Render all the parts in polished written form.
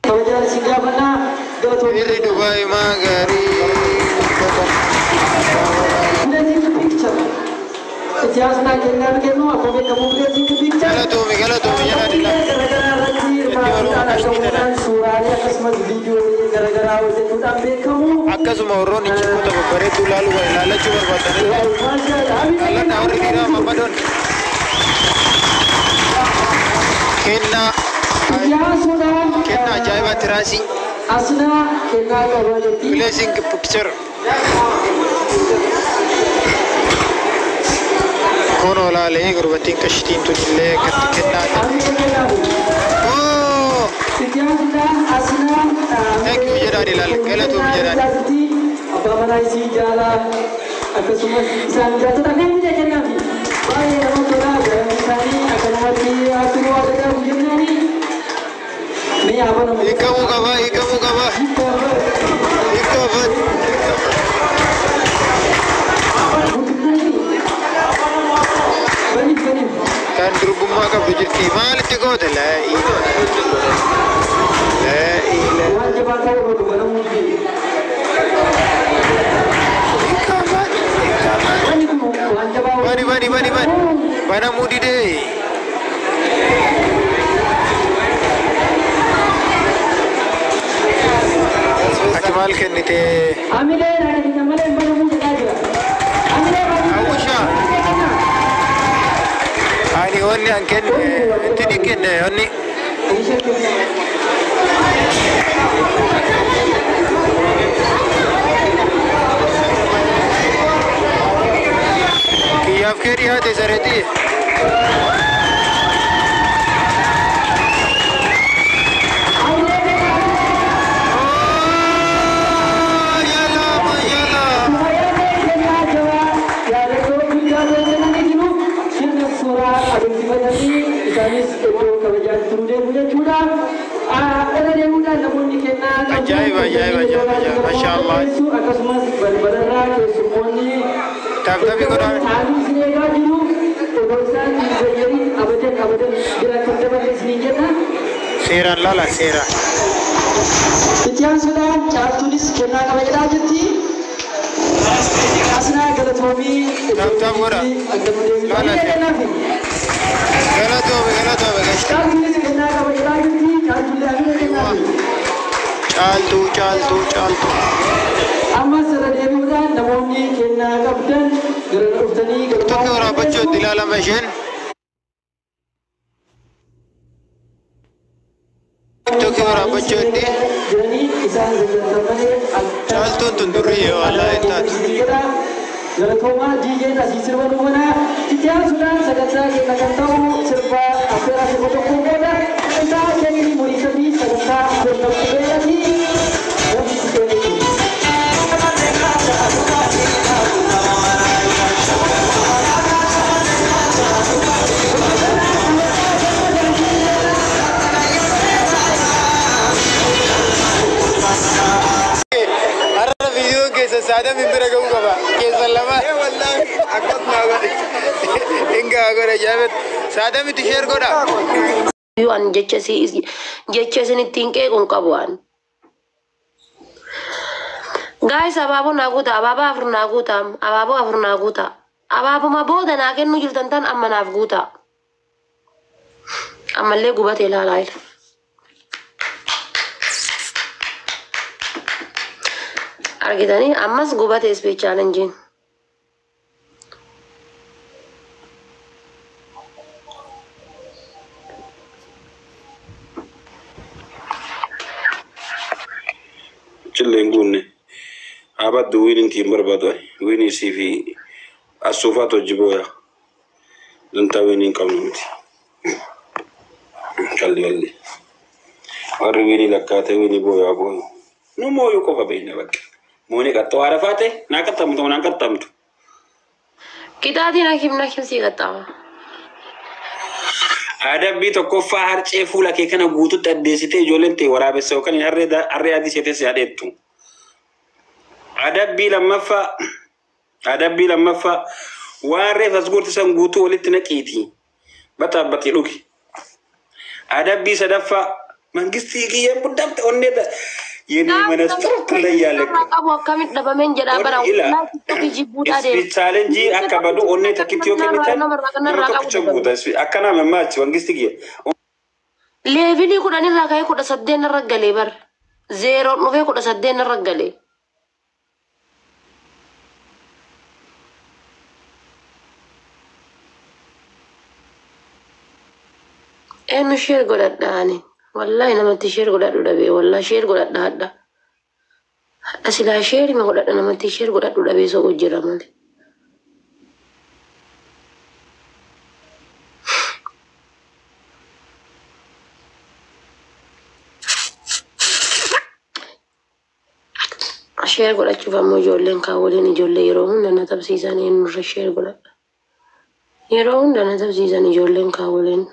Ini Dubai Magari. Kalau tu jangan Akka semua orang ini cuma tak berperi tu lalu cuma berbuat. Kalau nak orang kira apa don? Kena jaya terasi. Blessing picture. Kono la le gurbatin kashtin tu le kena. Oh. Thank you jadi lal. Kalau tu jadi. Apa mana isi jalan? Aku semua isan jatuh tak ni jadi nanti. Baik orang tua jangan isani akan mati aku ada begini ni. Ni apa nama? Ikamu kaba. Kan rumah ka bijirti mal tigo dala ilo la ila bani bana mudi deh akmal kennite amile radi namale bana mudi kaja amile awusha ani onni anken tini kenne onni kiyaf keri hate sareti ajaib, masya Allah. Tapi kurang. Sera lala sera. Setiap sudah cara tulis kena kalau kita jadi. Asna kalau tuami. Tam kurang. Lala sera. Kalau tu. Cara tulis kena kalau kita jadi. Cara tulis kena. Caltu. Amma sarade muda namomi kena kapten geran uftani geran. Tapi orang baca dilala mesin. Tapi orang baca ni. Caltu tunduri Allah itu. Geran koma DJ nasi serba mana. Kita sudah segera kita akan tahu serba apa yang kita lakukan. Kita akan ini murid serta berdoa. Sada mimbira gabu gaba ke sallama wallahi akad naga inga agora javet sada mi t-shirt goda you an jechesi ni tinke kon kabuan guys ababo naguta ababo maboda na ken nujul tantan amma nafguta amma le gubate la lail argitani ammas gubate speech challenge chilengune abadu winin timbar badwa wini sifi asufato jiboya dunta winin community kalli arri wini lakate wini boya boyo no moyo ko fa bayna bak moni ka to arafate nakatamtu kita dina kimna kimsi gatawa adabi to ko fa har chefu la ke kana gutu tadesite jolente warabe so kan arre adi sete se adetu adabi lamma fa ware fasgurti san gutu walitina kiti bata bati duki adabi sadafa Mangisti kiyya buddamt onne da yeni manastar kulayya Abu kami dapat menjadi barang. Speech challenge akka badu onne takitiyo kennitan nama tokkicha guuta akkana mamaachi mangisti kiyya. Leevili kudhan irraa ka'ee 18 irra galee bar. 0 dhufee 18 irra galee. Enu share godhadhaani. Wallahi namatti share godhadhu dhabee. Wallahi share godhadha hadda. Asilaa share ma godhadha namatti share godhadhu dhabee soo hojjira malee. Share godhachuuf ammoo ijoolleen kaawwaliin ijoollee yeroo hunda na tabsiisan eenyurra share godhadha. Yeroo hunda na tabsiisan ijoolleen kaawwaliin.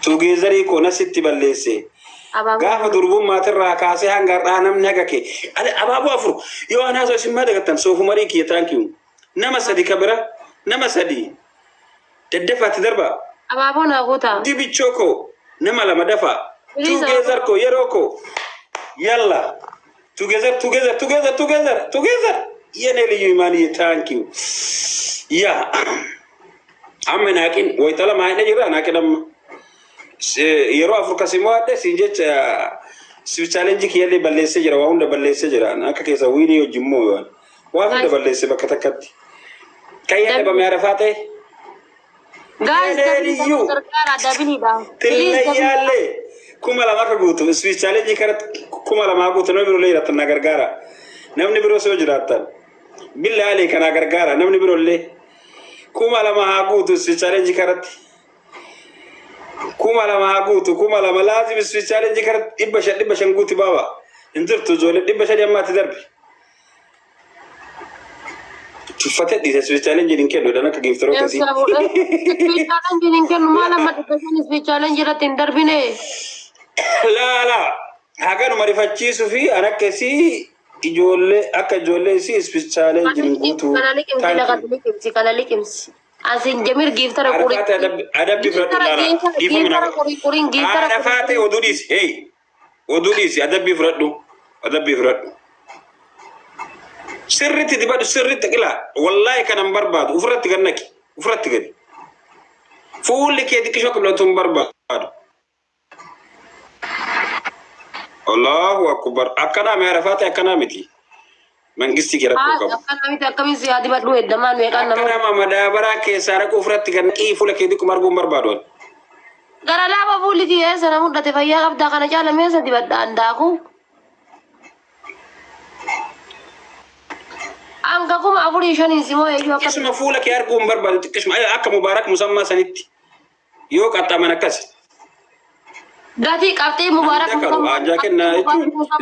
Tugeezari koona sitti balleesse. Gaafa durbuun maatirraa kaasee hanga har'aa namni haga kee. Abaaboo afur yoo anaa osoo isin madagattan soofumarii kiyya taankiyu. Nama sadi kabira nama sadi daddafaatti darba. Abaaboo naa guutaa. Dibichoo koo nama lama dafa. Tugeezar koo yeroo koo yalla. Tugeezar. Yeneeliyyuu imaanii taankiyu. Yaa amma naaqin wayitala maayina jira naaqin amma. Yeroo afur kasimoo adde siin jecha speech challenge kiyyalee balleessee jira waa hunda balleessee jira akka keessa wiinii wajjin moo yoo waa hunda balleessee bakka takkatti kayyee dhabame arafaa ta'e tillayyaallee 2000 akka guutu speech challenge karatti 2000 guutu namni biroo leeyyatan na gargaara namni biroo soo jiraattan billaalee kana gargaara namni biroo illee 2000 guutu speech challenge karatti kuma lama guutu kuma lama lazim speech challenge karatti dhibba shan guuti baaba intirtu ijoollee 500 ammaatti darbe tuffate dhiise speech challenge hin kennu dana akka giiftaroo kasii speech challenge hin kennu maal amma dhibbasan speech challenge irratti hin darbine la haganuma rifachiisuu fi an akkasii ijoollee akka ijoollee isii speech challenge hin guutu kana liqimsi asin jamir giftara kuri adabbi fudhadhu laala dhiifamina haadha faate oduu dhiisi adabbi fudhadhu sirritti dibadhu sirritti qila wallahi kanan barbaadu ufirratti gannaki ufirratti gadi fuulli kee xiqqishoo qiblatuun barbaadu Allahu akbar akkana mee haadha faate akkana miti mangisti kira ko kam akkana miti akkami siyaadi badhu eddamaan meeqan nama akkana madabara keessa raquu ufirratti gannaki fuula kee xiqquma arguun barbaadu gara laaba fuuliti eessa na mudhate fayyaa qabdaa kana caala meessa dibadha andaaku anga kuma afuri shani simo eju akka isma fuula kee arguun barbaadu xiqqishuma akka mubaarak musammaa sanitti yoo qaxxaman akkasi gati qabtee mubaarak ajaa kenna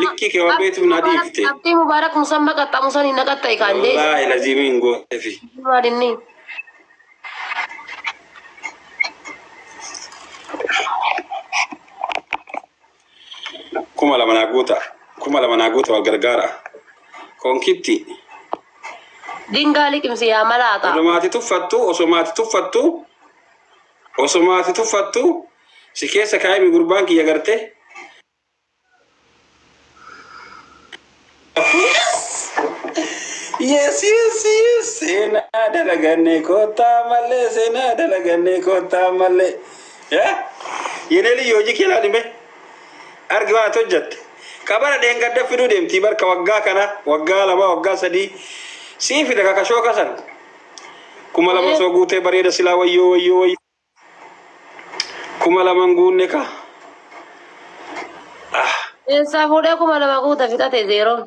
likki kee wabeetu na dhiifte qabtee mubaarak musamma qaxxamu sani naqatta ikande wallahi lazimiin goote fi maadinni kuma lama na guuta wal gargaara konkitti dingali kimsi ya malata osomaati tuffattu si keessa kaayimi gurbaan kiyya garte yes sena dalagane kota malle ya yeneli yoji kila nimbe argwa tojjatte kabara dengadda fidu demti barka waggaa kana waggaa lama waggaa sadi sifi daga kashoka san kuma lama so guute bareeda sila wayyo kuma lama ngunne ka esa fude kuma lama guuta fitate zero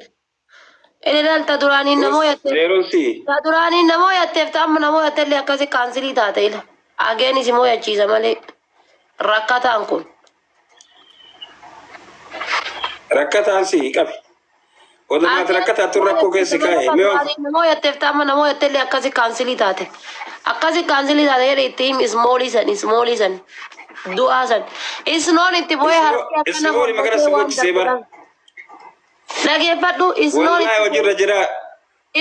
ele dalta durani namo yatte zero si ta durani namo yatte tam namo yatte le akasi cancel taate ila ageni simo yachiisa male rakata ankun rakata si qabi oda rakata tu rakko ke sikae namo yatte tam namo yatte le akasi cancel taate ele team small isan duasan is non itti boy har ismori magara sibot sebar dhageeffadhu والله وجر جرا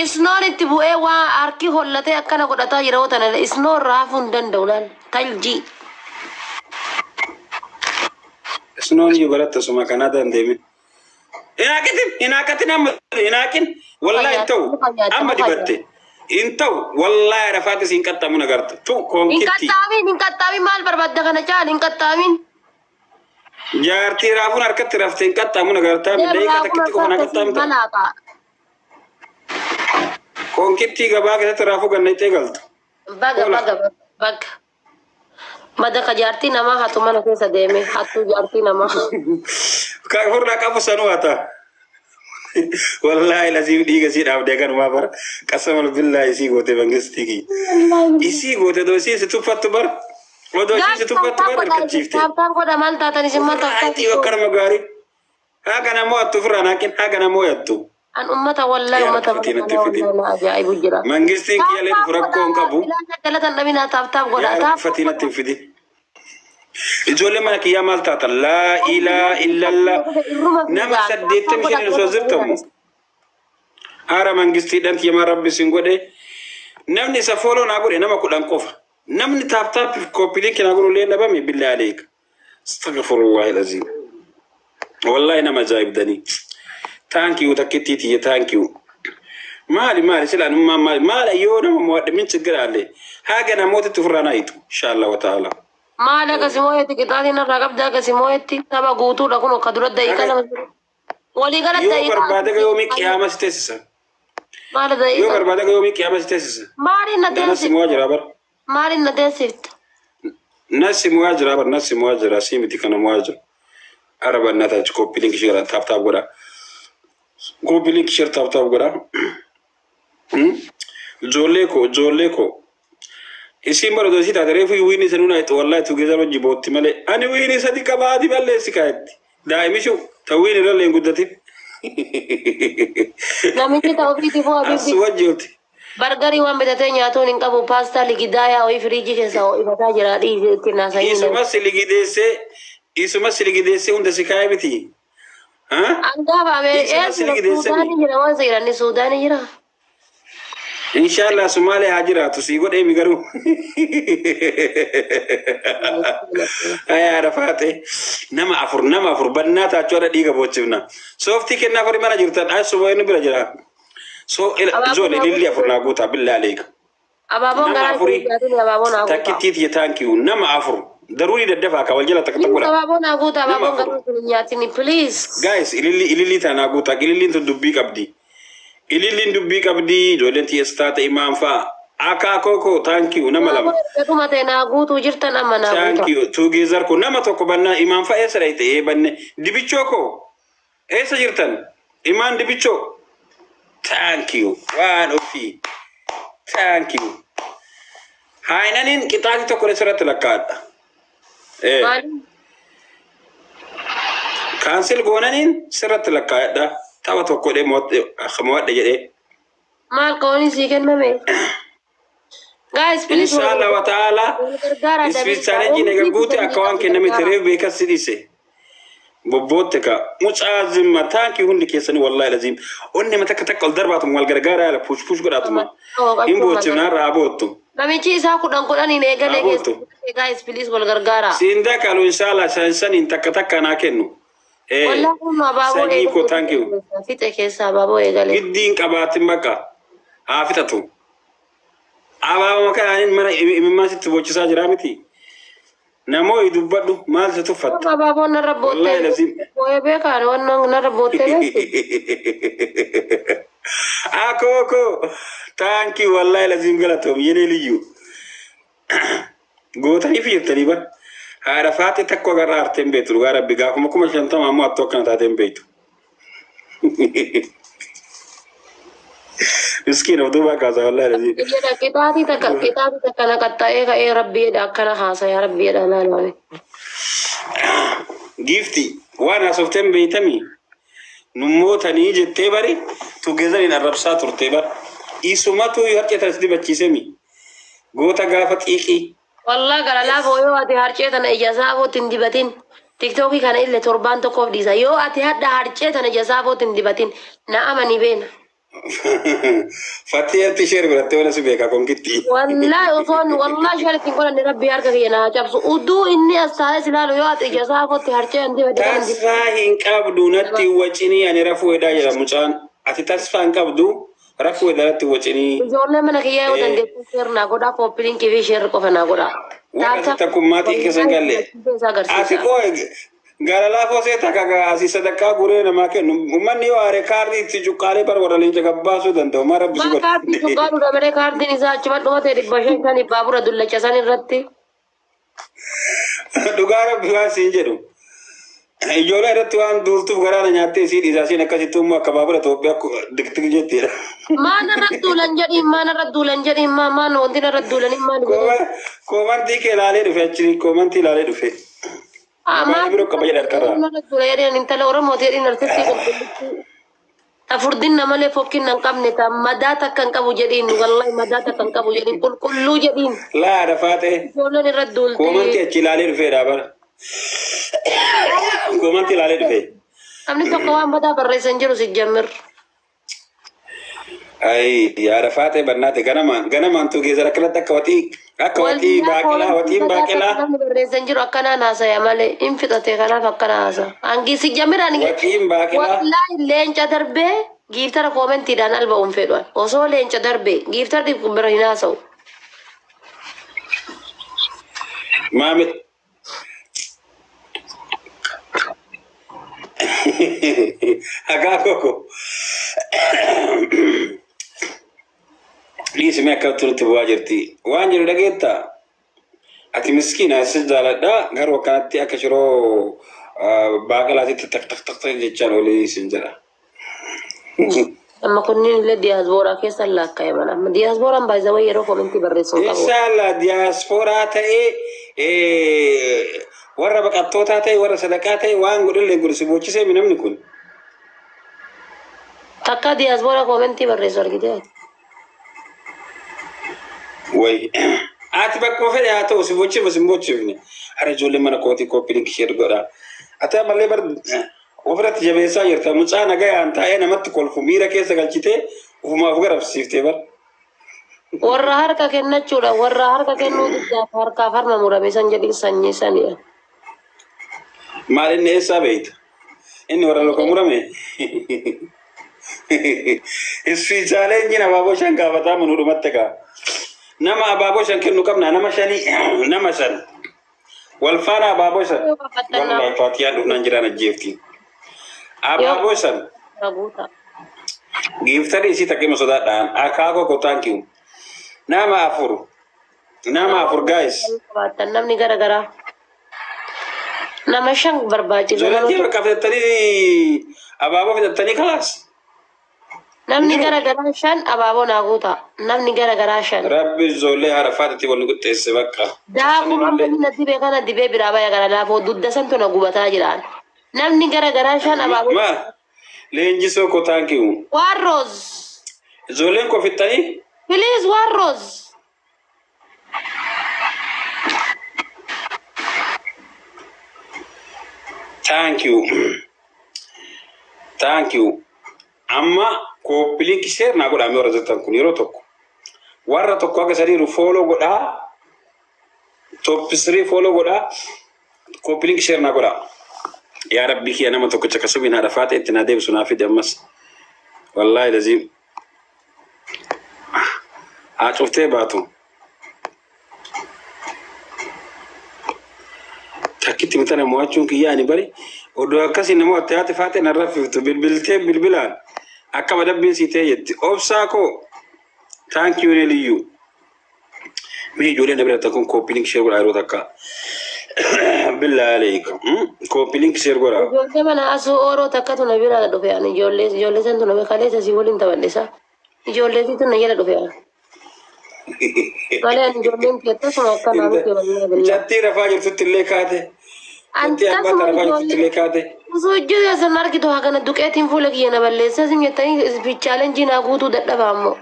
isnoon itti bu'ee waa harki hollatee akkana godhataa yeroo tana isnoon raafuu hin danda'u laal taljii. اسنون يبرت سما كندا ندمي هناكتن هناكن والله انتو اما دبرت انتو والله رفات سين كتامنا غرت تو كونكتي inkattaamin maal barbaadda kana caal inkattaamin. جارتي رافون اركت رفتين كتامنا غرتا بدايك تكتي كنا كتامتا كونكتي غبا كتا رافو غنيتي غلط baga mada ka jaartii namaa hatu mana keessa deeme hatu jaartii namaa. كافر كافو سنواتا والله لازم ديغا سي داف دغان ما بر قسم بالله يسي غوتي بنغستيكي يسي غوتي دوسي ستفت بر ودوسي ستفت بر كتشيفتي taap godha maal taatani simma ايتي وكر مغاري هاغنا مو تفرا لكن هاغنا مو يتو an ummata wallahi ummata ajaa'ibu jira. منغستين كيالين فرقون كابو dalatan dhabina taap godha taap فتينة تنفدي إجولة ما كيا مالتا لا إله إلا الله نما سديت مشان نسوزرتم أرا منجستي دانت يا ربي سينغودي نمني سافولو نقول نما كلام كوفا نمني تاب كوبيلين كنا نقول ليه نبامي بالله عليك استغفر الله العظيم والله نما جايب دني تانكيو تكتيتي تانكيو مالي سلان مالي يونا مواد من تقرأ عليه هاجا نموت تفرنا إن شاء الله وتعالى maala kasimoyetti qixaatiin irraa qabdaa kasimoyetti nama guutuudha kun akka dura da'iiqa nama walii gala yoo da'iiqa barbaade ga yoomi qiyaama si teessisa maala yoo da'iiqa barbaade ga yoomi qiyaama si teessisa maaliin na nasi teessifta muwaa jira bar maaliin na teessifta nasi muwaa jira bar nasi muwaa jira si miti kana muwaa jira araba nata kopi link shira tap goda kopi link shira tap goda jolle ko isi maro dosi ta dare fu wini sanuna to wallahi to gezaro jibotti male ani wini sadi kabadi balle sikaytti daimishu tawini ralle ngudati namichi ta'uu fi foo abibbi aswajjoti bargarii waan bitatee nyaatuun hin qabu paastaa ligidaaya ho'i firiijii keessa ho'ifataa jira dhiisee itti naasanii isuma siligidese hunda sikaya biti angaafa suudaanii jira waan seeranni suudaanii jira inshallah Somalia hajira tu si gode mi garu aya rafate nama afur bannata chora diga bochivna softi kenna fari mana jirtan aso wayno bira jira so zole lilli afur na guta billahi alayk ababon garaa takiti thank you nama afur daruri da dafa ka waljala taktakula ababon guta ababon garaa nyatini please guys ilili tana guta ilili to dubbi kabdi ililin dubbi kabdi jolenti estata imam fa aka koko thank you nama lam kuma te na gutu jirtan amma na gutu thank you to gezar ko nama to ko banna imam fa esraite e banne dibicho ko esa jirtan imam dibicho thank you one ofi thank you hainanin kitati to ko resrat lakada cancel gonanin sirat lakada tawa to ko de mod xamwade jede mal ko ni sigen mame guys please inshallah wa taala isbi challenge ne gaguti akawan ke nami tere be kasidise bobote ka muchazim matanki hundi kesani wallahi lazim onni mataka takal darbatum wal gargara la push godatuma imbo tuna rabotu namichi isa kudan ni ne gale guys please wal gargara sinda kalu inshallah sansan takka na kennu wallahi ma babo e ko thank you fite kesa babo e gale giddin qabatin maka afitatu ababa maka anin mana imma situ bochisa jiramiti namo idubadu mal sa tufat babo na rabote wallahi lazim boye be kan wonno na rabote akoko thank you wallahi lazim galato yene liyu gotani fi taliba hada fate takko garar tembe tu gara biga kuma shanta mamu atokana ta tembe tu مسكين ودوبا كذا والله الذي كتابي تكنا كتاي يا ربي دا كنا خاصه يا ربي دا لا لا giftي وانا سوفتم بيتمي نموت نيجي تبري توجذر إن الربصة ترتبر إيسوماتو يهرج ترسدي بتشيسمي قوتا قافت إيكي والله قال لا بويو هذه هرجة أنا إجازة أبو تندبتين TikTokii kana illee torbaan tokkoof dhiisa. Yoo ati hadda harcee tana jasaafoot hin dibatin na amanii beena. Fatii ati share godhattee wala si beekaa konkitti. Wallahi osoon wallahi sharitiin godhanne rabbi harka kiyya naa cabsu. Uduu inni as taa'ee silaalu yoo ati jasaafotti harcee hin dibate. Tasfaa hin qabdu natti wacinii ani rafuu edaa jedha mucaan. Ati tasfaa hin qabdu rafuu edaa natti wacinii. Ijoollee mana kiyyaa yoo dandeessu sheer naa godhaa kooppiliinkii fi sheer qofa naa godhaa. Wakati takummaatii keessa hin galle. Ati koo gara laafoo see takka asii sadakkaa guree namaa kennu. Uummanni yoo aare kaardii itti cuqqaalee bara warra leenca gabbaasuu danda'u. Maa rabbi si godhe. Kaardii cuqqaaluu dabalee kaardiin isaa achuma dhumate 500 baabura dullacha san irratti. Dhugaa rabbi waan siin jedhu. Ijoollee irratti waan duurtuuf garaana nyaattee isii dhiisaa siin akkasitti immoo akka baabura Itoophiyaa diktik jetteedha. Maan irratti duulan jedhiin maan irratti duulan jedhiin maan wanti irratti duulaniin maal godhe. Koomantii kee ilaalee dhufe achi koomantii ilaalee dhufe. Maal biroo qaba jedha harkarraa. Irratti duula jedheen intala Oromooti jedhiin arsitti qulqullutti. Afurdinna malee fokkinna hin qabne ta madaa takka hin qabu jedhiin wallahi madaa takka hin qabu jedhiin qulqulluu jedhiin. Laadha faatee. Ijoolleen irratti duulti. Koomantii achi ilaalee dhufeedha bara. Koomantii ilaalee dhufe. Namni tokko waan badaa barreessan jiru si jammir. Ay yaada faatee bannaate ganamaan tu geessa rakkinatti akka watii baaqelaa. Namni barreessan jiru akkanaan haasaya malee hin fixate kanaaf akkana haasa. Hangi si jammiraan watiin baaqelaa. Wallahi leenca darbee giiftara koomentiidhaan alba'uun fedhan. Osoo leenca darbee giiftarri bira hin haasa'u. Maamil. Agaa koko. Liisi mee akka turutti bu'aa jirti. Waan jiru dhageettaa? Ati miskiina asis jaaladhaa garuu akkanatti akka shiroo baaqelaatitti tak jechaan olii isin jedha. Amma kunniin illee diyaasbooraa keessa laakkaa'e mana. Amma diyaasbooraan baay'ee yeroo koomentii barreessuun qabu. Inshallah diyaasbooraa ta'ee warra baqattootaa ta'e warra sadaqaa ta'e waan godhillee gursi boochisee namni kun. Takka diyaasbooraa koomentii barreessu argitee. Way ati bakka fedhe haa ta'u si bochifne hara ijoollee mana kootii kooppiin kishee godha. Ati ammallee bar ofirratti jabeessaa jirta mucaa nagayaan taa'ee namatti kolfu miira keessa galchitee ufumaaf garabsiiftee bar. Warra harka kennachuudha warra harka kennuu diddaaf harkaaf harma murame san jedhin sanyii sani'a. Maal inni eessaa beeyta? Inni warra loka murame. Isfiichaalee injina abaaboo shan gaafataa manuudhumatti kaa. Nama abaaboo shan kennu qabna nama shanii nama shan. Walfaana abaaboo shan. Wallahi faatiyaan dhufnaan jiraan ajjeefti. Abaaboo shan. Giiftarii isii takkima sodaadhaan akaakoo kotaan kiu. Nama afur guys. Namni garagaraa. Nama shan barbaachisu. Zolantii bakka fidattanii abaaboo fidattanii kalaas. Namni garagaraa shan abaaboo naaguuta. Namni garagaraa shan. Rabbi ijoollee harafaatitti wal qixxeesse bakka. Daakuu amma inni dibee kana dibee biraa baya gara laafoo dudda san tuna gubataa jiraan. Namni garagaraa shan abaaboo. Ma leenjisoo kotaan kiu. Warroos. Ijoolleen koo fixxanii. Please warroos. Thank you. Amma kooppiin kishee naa godhaa warra jettan kun yeroo tokko. Warra tokko akka sadiiru fooloo godhaa. Top 3 fooloo godhaa. Kooppiin kishee naa godhaa. Yaa rabbi kiyya nama tokko cakasubiin haadha faate itti naa deebisu naa fide ammas. Wallahi laziim. Haa cuftee baatu. Takkitti mitana mo'achuun kiyyaa ani bari. Odoo akkasii nama itti haati faate narra fiftu bilbilaan. Akka madabbiin siitee jetti. Obsaa koo. Thank you Neliyyuu. Mee ijoollee na birata kun kooppiin kishee godhaa yeroo takka. Billaa aleekum. Kooppiin kishee godhaa. Ijoollee mana asuu ooroo takka tuna bira dhufe ani ijoollee san tuna kaleessa si waliin taphadhisa. Ijoollee si tuna jala dhufe ani. Malee ani ijoolleen keetta sun akka naamatti waliin billaa. Jattii rafaa jirtutti illee kaate. Jattii abbaa rafaa jirtutti illee kaate. Sujjuu yoosan argitu hagana duqeetiin fuula kiyya na balleessa sim jettanii fiichaaleen jinaa guutuu dadhabaa ammoo.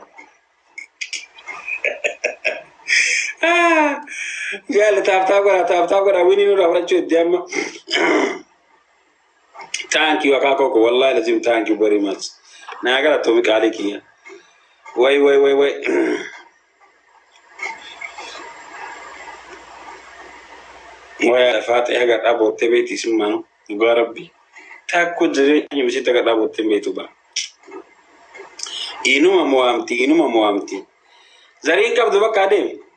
قال تاب قرا وين نور فرنشو ديما تانكي وكاكوكو والله لازم تانكي بري ماتش ناغرا تومي عليك واي ويا فاتح قد ابو تبيتي اسمه غربي تاكو دري يمشي تقد ابو تبيتو با انو موامتي زرين كبد بكادم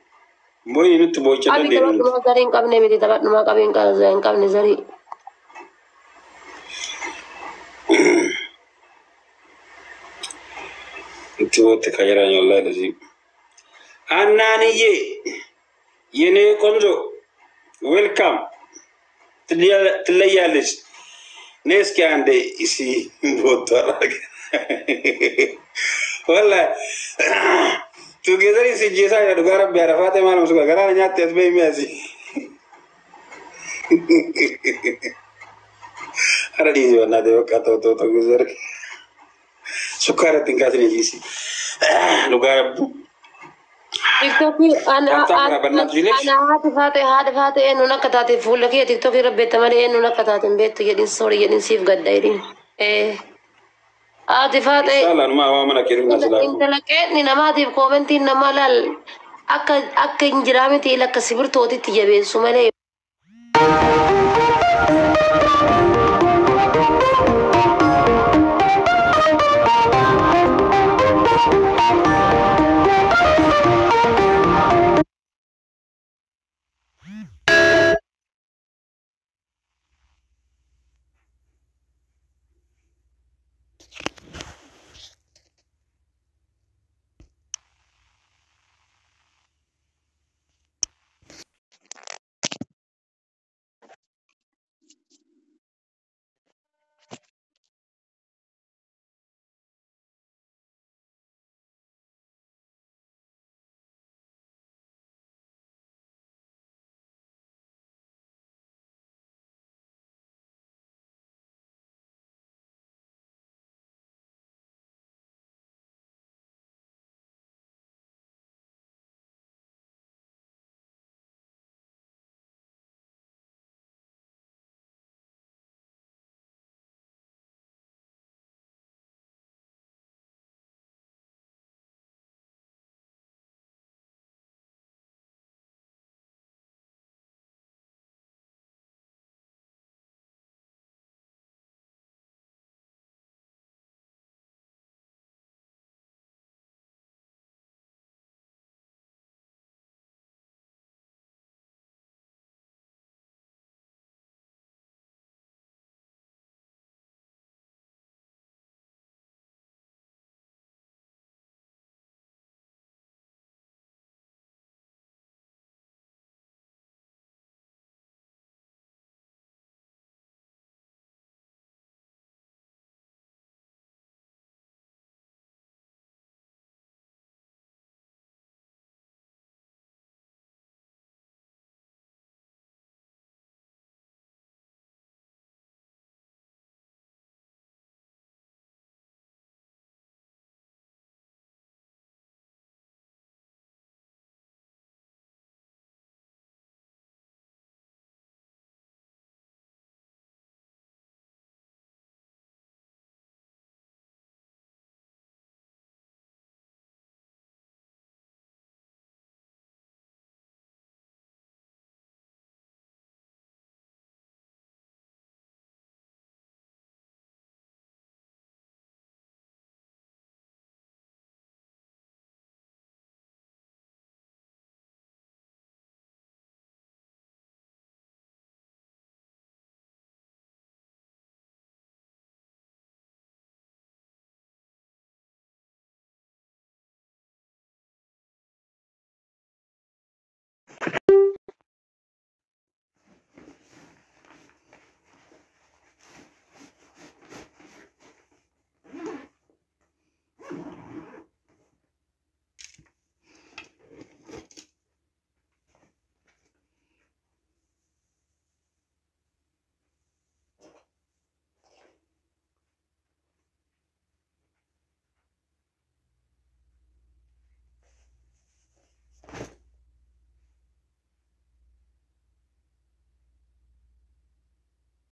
موي نت بوچا Abi دين kalau zarin kami ni tabat nama kami kalau zarin kami zari. انتو تكايرا والله لازم اناني يني كونجو ويلكم تليالج ناس كان دي سي بوتر والله together si jesa ya dugara biara fate malam suka gara nyate sbe miasi ara di wana de kato to together sukara tingkat ni jisi dugara TikTok ana hati fate enu nak kata full lagi TikTok rabbe tamare enu nak kata bet yedin sorry yedin sif gadairin hati fate sala ma wa mana kirin nasala intelake ni namati commenti namalal akka injirame ti la kasibir toti tijabe sumale